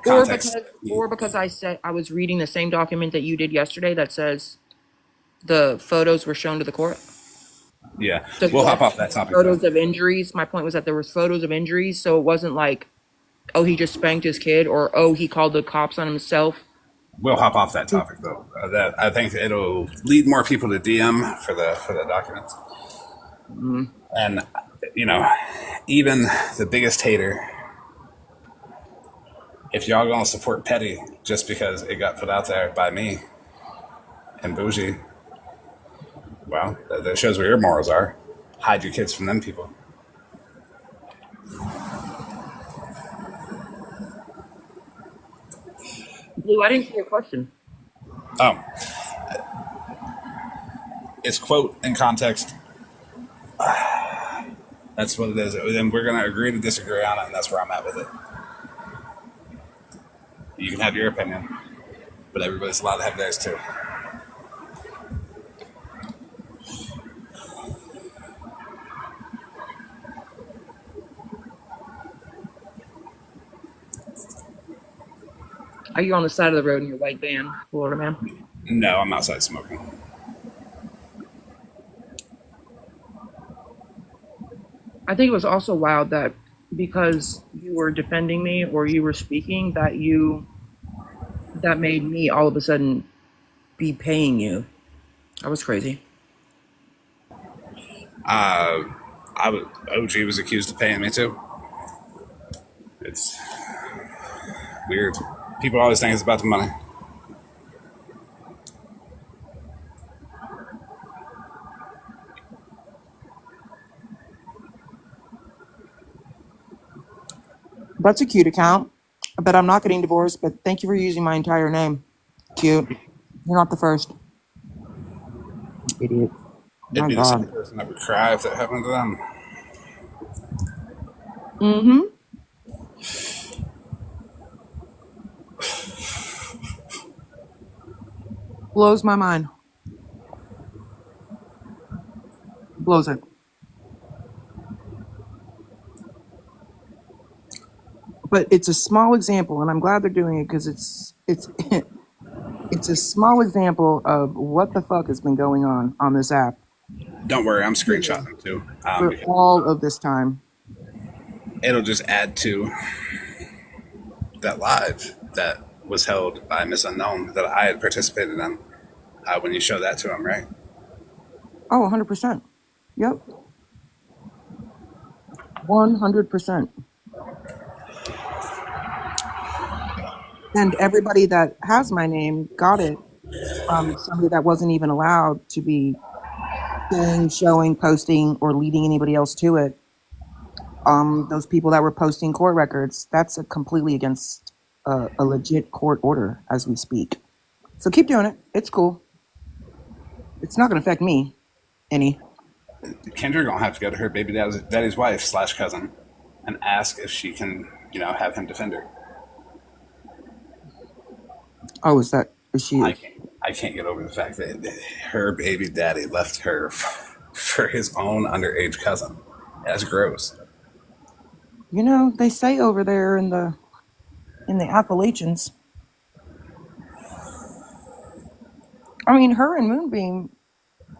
Or context. because I said I was reading the same document that you did yesterday that says the photos were shown to the court. Yeah, So we'll hop yes, off that topic though. photos of injuries. My point was that there was photos of injuries, so it wasn't like, oh, he just spanked his kid, or oh, he called the cops on himself. We'll hop off that topic though. That I think it'll lead more people to DM for the documents. Mm. And you know, even the biggest hater, if y'all gonna support Petty just because it got put out there by me and Bougie, well, that shows where your morals are. Hide your kids from them people. Blue, I didn't hear your question. Oh, it's quote in context. That's what it is. Then we're gonna agree to disagree on it, and that's where I'm at with it. You can have your opinion, but everybody's allowed to have theirs too. Are you on the side of the road in your white van, Flordiaman? No, I'm outside smoking. I think it was also wild that because you were defending me or you were speaking, that made me all of a sudden be paying you. That was crazy. OG was accused of paying me too. It's weird. People always think it's about the money. That's a cute account. But I'm not getting divorced, but thank you for using my entire name. Cute. You're not the first. Idiot. It'd My be the same God. person that would cry if that happened to them. Mm-hmm. Blows my mind. Blows it. But it's a small example, and I'm glad they're doing it because it's it's a small example of what the fuck has been going on this app Don't worry, I'm screenshotting them too, for because all of this time. it'll just add to that live that was held by Miss Unknown that I had participated in. When you show that to them, right? Oh, 100%. Yep. 100%. And everybody that has my name got it from somebody that wasn't even allowed to be saying, showing, posting, or leading anybody else to it. Those people that were posting court records, that's completely against a legit court order as we speak. So keep doing it. It's cool. It's not going to affect me any. Kendra gonna have to go to her baby daddy's wife / cousin and ask if she can, have him defend her. Oh, is she? I can't get over the fact that her baby daddy left her for his own underage cousin. That's gross. They say over there in the Appalachians. I mean, her and Moonbeam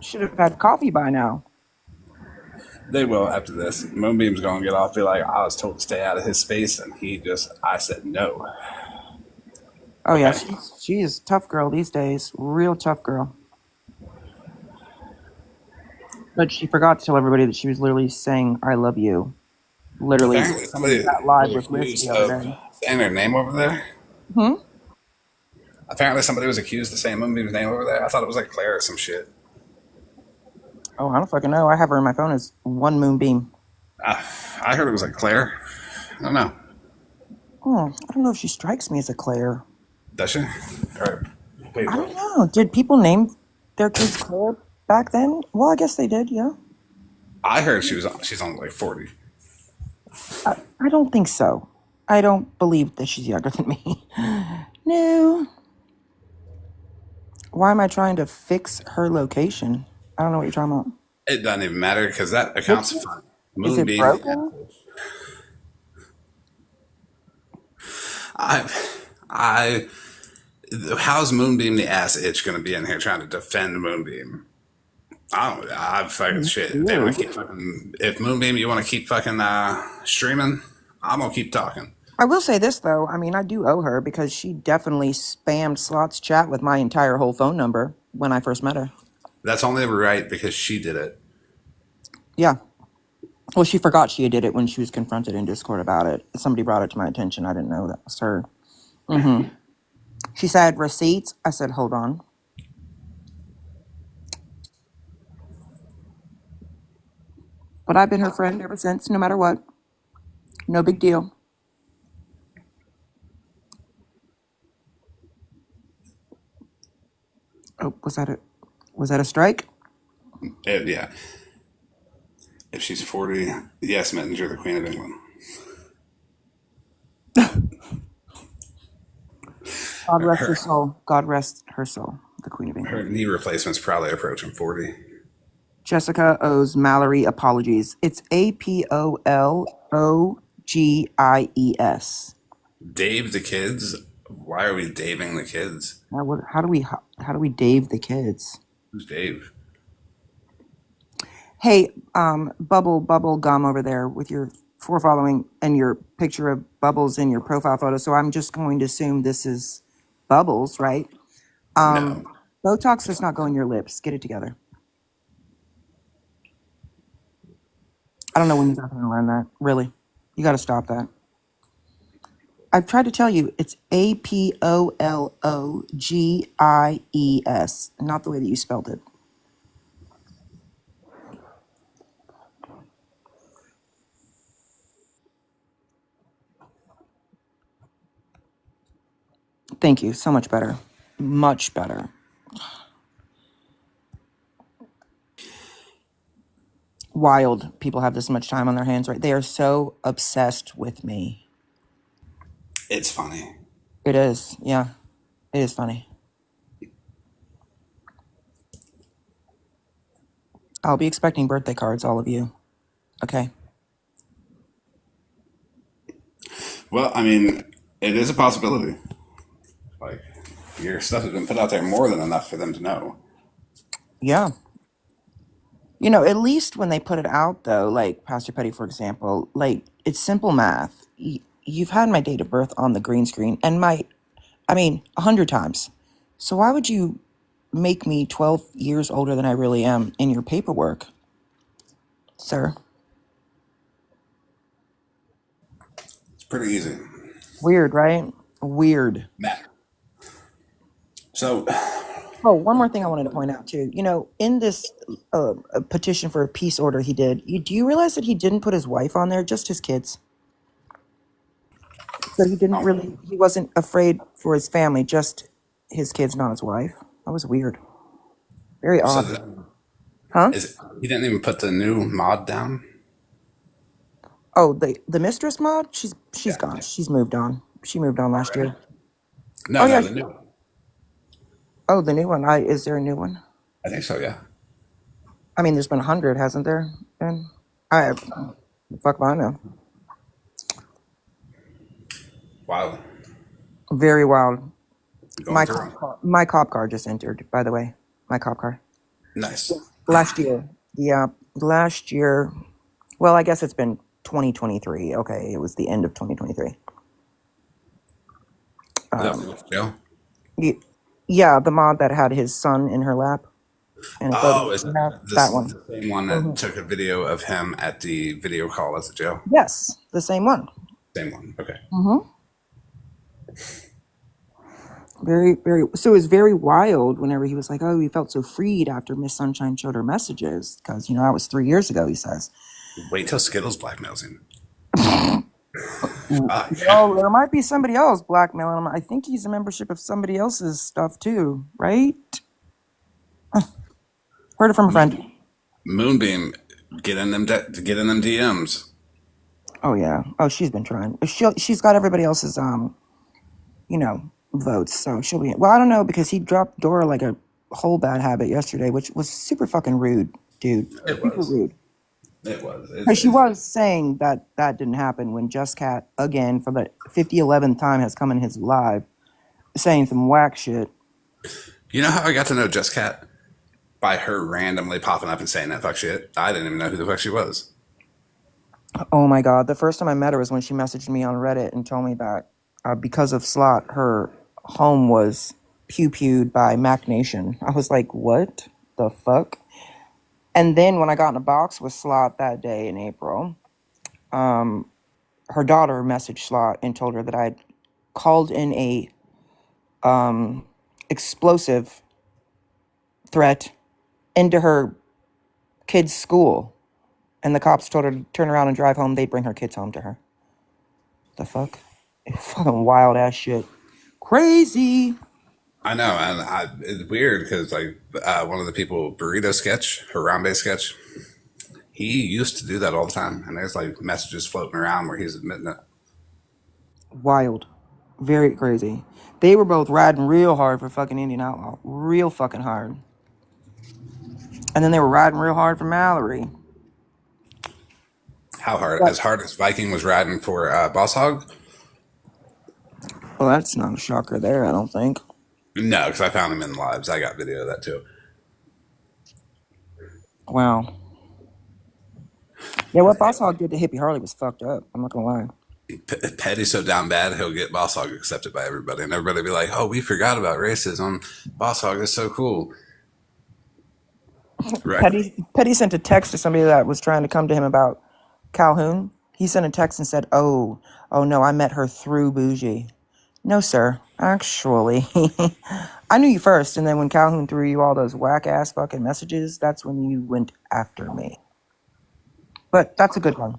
should have had coffee by now. They will after this. Moonbeam's gonna get off. Be like, I was told to stay out of his space, and I said no. Oh yeah, she is a tough girl these days. Real tough girl. But she forgot to tell everybody that she was literally saying "I love you." Literally, somebody that live with Liz the other day. Saying their name over there. Hmm. Apparently, somebody was accused of saying Moonbeam's name over there. I thought it was like Claire or some shit. Oh, I don't fucking know. I have her in my phone as one Moonbeam. I heard it was like Claire. I don't know. I don't know if she strikes me as a Claire. Does she? I don't know. Did people name their kids Claire back then? Well, I guess they did. Yeah. I heard she's only like 40. I don't think so. I don't believe that she's younger than me. No. Why am I trying to fix her location? I don't know what you're talking about. It doesn't even matter because that account's fun. Is it broken? I how's Moonbeam the ass itch going to be in here trying to defend Moonbeam? I don't. I fucking shit. If they want Weird. to keep fucking, if Moonbeam, you want to keep fucking streaming, I'm gonna keep talking. I will say this though. I mean, I do owe her because she definitely spammed Slot's chat with my entire whole phone number when I first met her. That's only right because she did it. Yeah. Well, she forgot she did it when she was confronted in Discord about it. Somebody brought it to my attention. I didn't know that was her. She said receipts. I said, hold on. But I've been her friend ever since, no matter what. No big deal. Oh, was that a strike? Yeah. If she's 40, yes, Mittens, you're the Queen of England. God rest her Her soul. God rest her soul. The Queen of her England. knee replacement's probably approaching 40. Jessica owes Mallory apologies. It's APOLOGIES. Dave the kids. Why are we daving the kids? How do we Dave the kids? Who's Dave? Hey, bubble gum over there with your for following and your picture of Bubbles in your profile photo. So I'm just going to assume this is Bubbles, right? No. Botox does not go in your lips. Get it together. I don't know when you guys are going to learn that. Really, you got to stop that. I've tried to tell you it's APOLOGIES, not the way that you spelled it. Thank you. So much better. Much better. Wild people have this much time on their hands, right? They are so obsessed with me. It's funny. It is. Yeah. It is funny. I'll be expecting birthday cards, all of you. Okay. Well, I mean, it is a possibility. Like, your stuff has been put out there more than enough for them to know. Yeah. You know, at least when they put it out, though, like Pastor Petty, for example, like it's simple math. You've had my date of birth on the green screen and I mean, 100 times. So why would you make me 12 years older than I really am in your paperwork, sir? It's pretty easy. Weird, right? Weird. Matt. So, Oh, one more thing I wanted to point out too. You know, in this petition for a peace order he did, do you realize that he didn't put his wife on there, just his kids? So he wasn't afraid for his family, just his kids, not his wife. That was weird. Very so odd. Huh? he didn't even put the new mod down? Oh, the mistress mod? She's Yeah. gone. She's moved on. She moved on last Already? year. No, Oh no, yeah. the new one. Oh, the new one. Is there a new one? I think so, yeah. I mean, there's been 100, hasn't there? And I fuck if I know. Wow. Very wild. Going through. My cop car just entered, by the way. My cop car. Nice. Last year. Yeah, last year. Well, I guess it's been 2023. Okay, it was the end of 2023. Is that from jail? Yeah, the mod that had his son in her lap. And a photo. Oh, is it Yeah, this that one. the same one that took a video of him at the video call at the jail? Yes, the same one. Same one. Okay. Very, very. So it was very wild whenever he was like, oh, he felt so freed after Miss Sunshine showed her messages. Because, that was 3 years ago, he says. Wait till Skittles blackmails him. Well, there might be somebody else blackmailing him. I think he's a membership of somebody else's stuff too, right? Heard it from a friend. Moonbeam, get in them DMs. Oh yeah. Oh, she's been trying. She's got everybody else's votes. So she'll be. Well, I don't know because he dropped Dora like a whole bad habit yesterday, which was super fucking rude, dude. It Super was. rude. It was. Because she was saying that didn't happen when Just Cat again for the 5011th time has come in his live saying some whack shit. You know how I got to know Just Cat? By her randomly popping up and saying that fuck shit. I didn't even know who the fuck she was. Oh my god, the first time I met her was when she messaged me on Reddit and told me that because of Slot, her home was pew-pewed by Mac Nation. I was like, what the fuck? And then when I got in a box with Slot that day in April, her daughter messaged Slot and told her that I'd called in a explosive threat into her kid's school. And the cops told her to turn around and drive home. They'd bring her kids home to her. The fuck? Fucking wild ass shit. Crazy. I know, and it's weird because like one of the people, Burrito Sketch, Harambe Sketch, he used to do that all the time, and there's like messages floating around where he's admitting it. Wild. Very crazy. They were both riding real hard for fucking Indian Outlaw. Real fucking hard. And then they were riding real hard for Mallory. How hard? But, As hard as Viking was riding for Boss Hog? well, that's not a shocker there, I don't think. No, because I found him in lives. I got video of that too. Wow. Yeah, what Boss Hog did to Hippie Harley was fucked up. I'm not gonna lie. Petty's so down bad, he'll get Boss Hog accepted by everybody, and everybody be like, "Oh, we forgot about racism. Boss Hog is so cool." Right? Petty sent a text to somebody that was trying to come to him about Calhoun. He sent a text and said, oh no, I met her through Boujee. No, sir. Actually, I knew you first, and then when Calhoun threw you all those whack ass fucking messages, that's when you went after me. But that's a good one.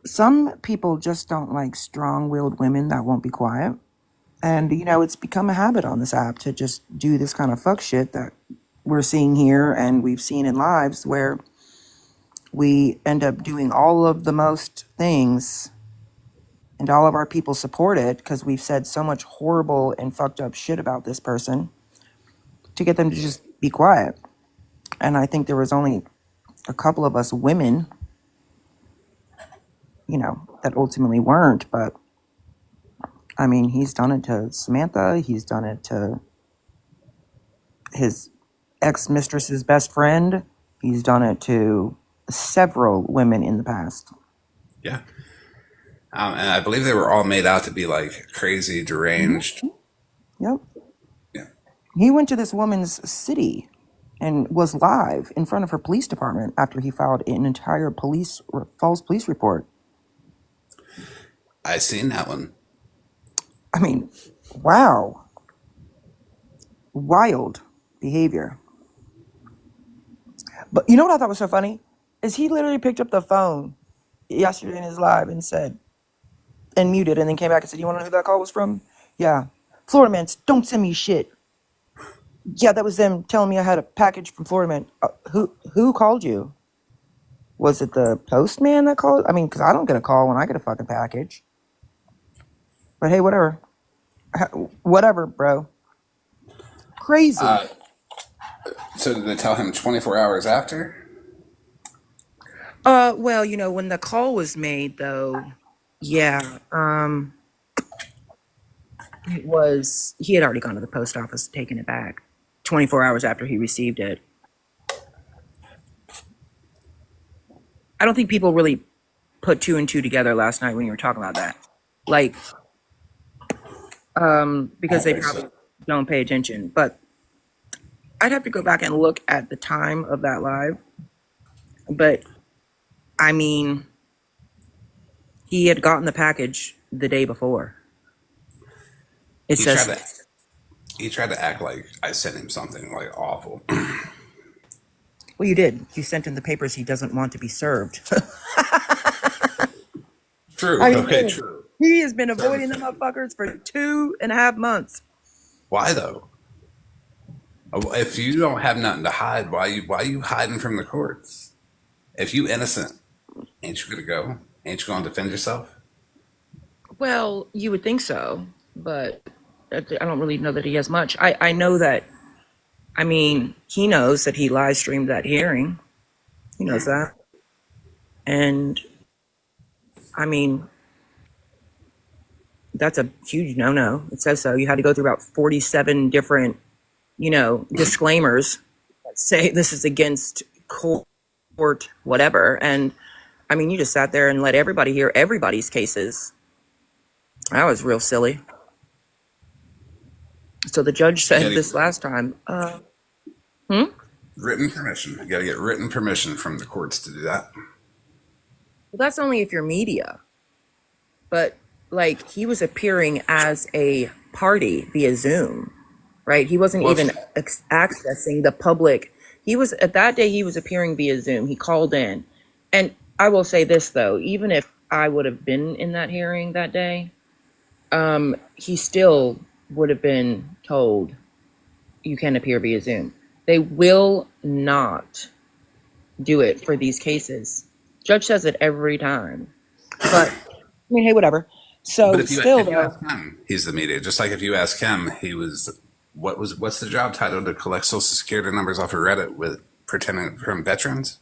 Some people just don't like strong willed women that won't be quiet. And, it's become a habit on this app to just do this kind of fuck shit that we're seeing here and we've seen in lives where we end up doing all of the most things and all of our people support it because we've said so much horrible and fucked up shit about this person to get them to just be quiet. And I think there was only a couple of us women, that ultimately weren't. But I mean, he's done it to Samantha. He's done it to his ex-mistress's best friend. He's done it to several women in the past. Yeah. And I believe they were all made out to be like crazy, deranged. Yep. Yeah. He went to this woman's city and was live in front of her police department after he filed an entire false police report. I seen that one. I mean, wow. Wild behavior. But you know what I thought was so funny? Is he literally picked up the phone yesterday in his live and said, and muted, and then came back and said, you want to know who that call was from? Yeah. Flordiaman, don't send me shit. Yeah, that was them telling me I had a package from Flordiaman. Who called you? Was it the postman that called? I mean, because I don't get a call when I get a fucking package. But hey, whatever. Whatever, bro. Crazy. So did they tell him 24 hours after? Well, when the call was made, though, yeah, he had already gone to the post office, taken it back 24 hours after he received it. I don't think people really put two and two together last night when you were talking about that. Like, because they probably don't pay attention. But I'd have to go back and look at the time of that live. But, I mean, he had gotten the package the day before. It says... He tried to act like I sent him something like awful. Well, you did. You sent him the papers he doesn't want to be served. True. I mean, Okay, true. He has been avoiding the motherfuckers for 2.5 months. Why though? If you don't have nothing to hide, why you hiding from the courts? If you innocent, ain't you gonna go? Ain't you gonna defend yourself? Well, you would think so, but I don't really know that he has much. I know that, I mean, he knows that he live streamed that hearing. He knows that. And I mean, that's a huge no-no. It says so. You had to go through about 47 different, disclaimers that say this is against court, whatever. And I mean, you just sat there and let everybody hear everybody's cases. That was real silly. So the judge said this last time. Written permission. You got to get written permission from the courts to do that. Well, that's only if you're media. But like he was appearing as a party via Zoom, right? He wasn't even accessing the public. He was at that day. He was appearing via Zoom. He called in, and I will say this though: even if I would have been in that hearing that day, he still would have been told you can appear via Zoom. They will not do it for these cases. Judge says it every time, but I mean, hey, whatever. So but if you still, ask him, he's the media. Just like if you ask him, he was what's the job title to collect Social Security numbers off of Reddit with pretending from veterans?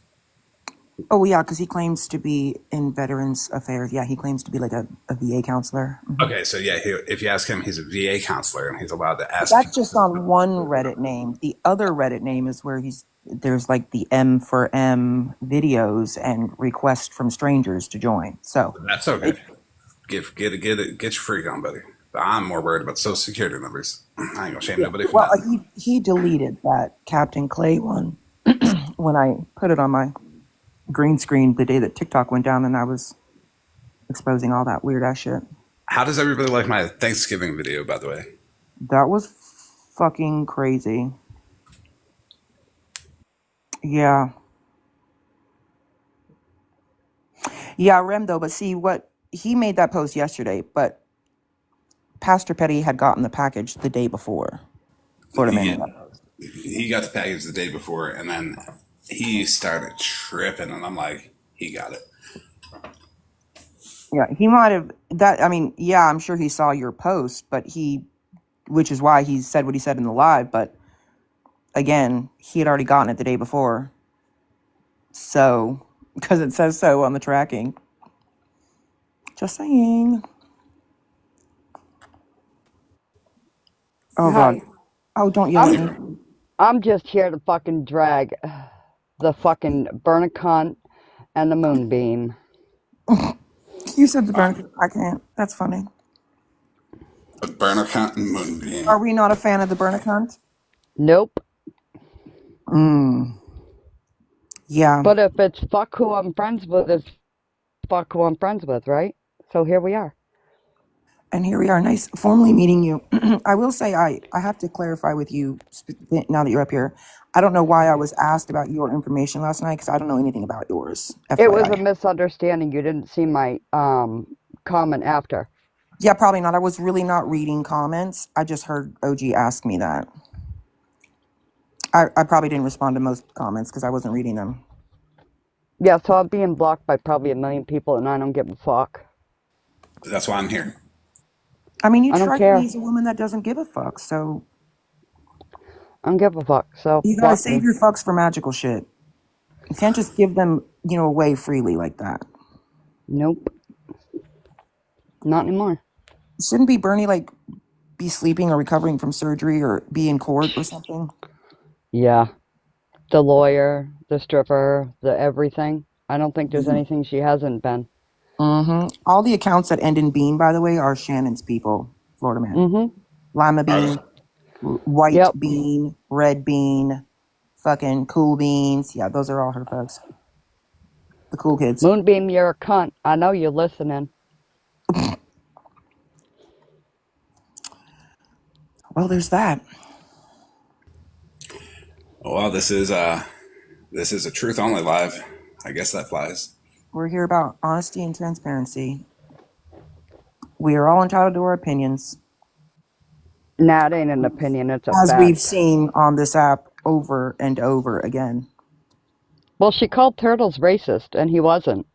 oh yeah, because he claims to be in Veterans Affairs. Yeah, he claims to be like a VA counselor. Okay, so yeah, if you ask him, he's a VA counselor, and he's allowed to ask. That's just on one Reddit name. The other Reddit name is where there's like the M for M videos and requests from strangers to join. So that's okay. Get your freak on, buddy. But I'm more worried about Social Security numbers. I ain't gonna shame nobody for well, that. he deleted that Captain Clay one when I put it on my green screen the day that TikTok went down and I was exposing all that weird ass shit. How does everybody like my Thanksgiving video, by the way? That was fucking crazy. Yeah. Yeah, Rem though, but see what he made that post yesterday, but Pastor Petty had gotten the package the day before. Flordiaman. He got the package the day before, and then he started tripping, and I'm like, he got it. Yeah, he might have that. I mean, yeah, I'm sure he saw your post, but which is why he said what he said in the live. But again, he had already gotten it the day before. So, because it says so on the tracking. Just saying. Oh, Hi. God. Oh, don't yell at me. I'm just here to fucking drag the fucking burn cunt and the moonbeam. You said the burn. I can't. That's funny. The burner cunt and moonbeam. Are we not a fan of the burn cunt? Nope. Yeah. But if it's fuck who I'm friends with, it's fuck who I'm friends with, right? So here we are. And here we are, nice formally meeting you. I will say I have to clarify with you now that you're up here. I don't know why I was asked about your information last night because I don't know anything about yours. FYI. It was a misunderstanding. You didn't see my comment after. Yeah, probably not. I was really not reading comments. I just heard OG ask me that. I probably didn't respond to most comments because I wasn't reading them. Yeah, so I'm being blocked by probably 1 million people and I don't give a fuck. That's why I'm here. I mean, I don't strike care. me as a woman that doesn't give a fuck, so I don't give a fuck. So you gotta fuck save me. your fucks for magical shit. You can't just give them, away freely like that. Nope. Not anymore. Shouldn't be Bernie be sleeping or recovering from surgery or be in court or something? Yeah. The lawyer, the stripper, the everything. I don't think there's anything she hasn't been. All the accounts that end in bean, by the way, are Shannon's people. Flordiaman. Lima bean, white bean, red bean, fucking cool beans. Yeah, those are all her folks. The cool kids. Moonbeam, you're a cunt. I know you're listening. Well, there's that. Well, this is a truth only live. I guess that flies. We're here about honesty and transparency. We are all entitled to our opinions. Nah, it ain't an opinion. It's a fact. As we've seen on this app over and over again. Well, she called Turtles racist, and he wasn't.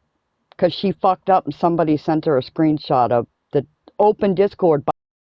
Because she fucked up and somebody sent her a screenshot of the open Discord by